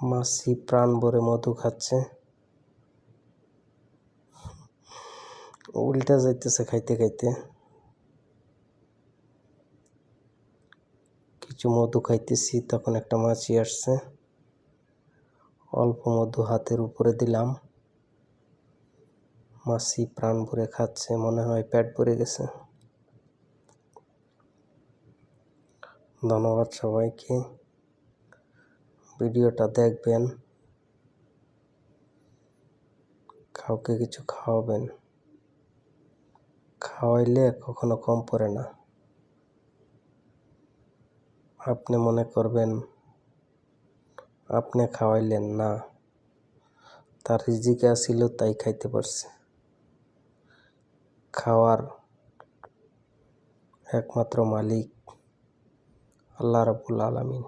মাছি প্রাণ ভরে মধু খাচ্ছে, উল্টা যাইতেছে খাইতে খাইতে। কিছু মধু খাইতেছি, তখন একটা মাছি আসছে। অল্প মধু হাতের উপরে দিলাম, মাছি প্রাণ ভরে খাচ্ছে, মনে হয় পেট ভরে গেছে। ধন্যবাদ সবাইকে, ভিডিওটা দেখবেন, কাউকে কিছু খাওয়াবেন, খাওয়াইলে কখনো কম পড়ে না। আপনি মনে করবেন আপনি খাওয়াইলেন না, তার রিজিকে আসিল তাই খাইতে পারছে। খাওয়ার একমাত্র মালিক আল্লাহ রাব্বুল আলামিন।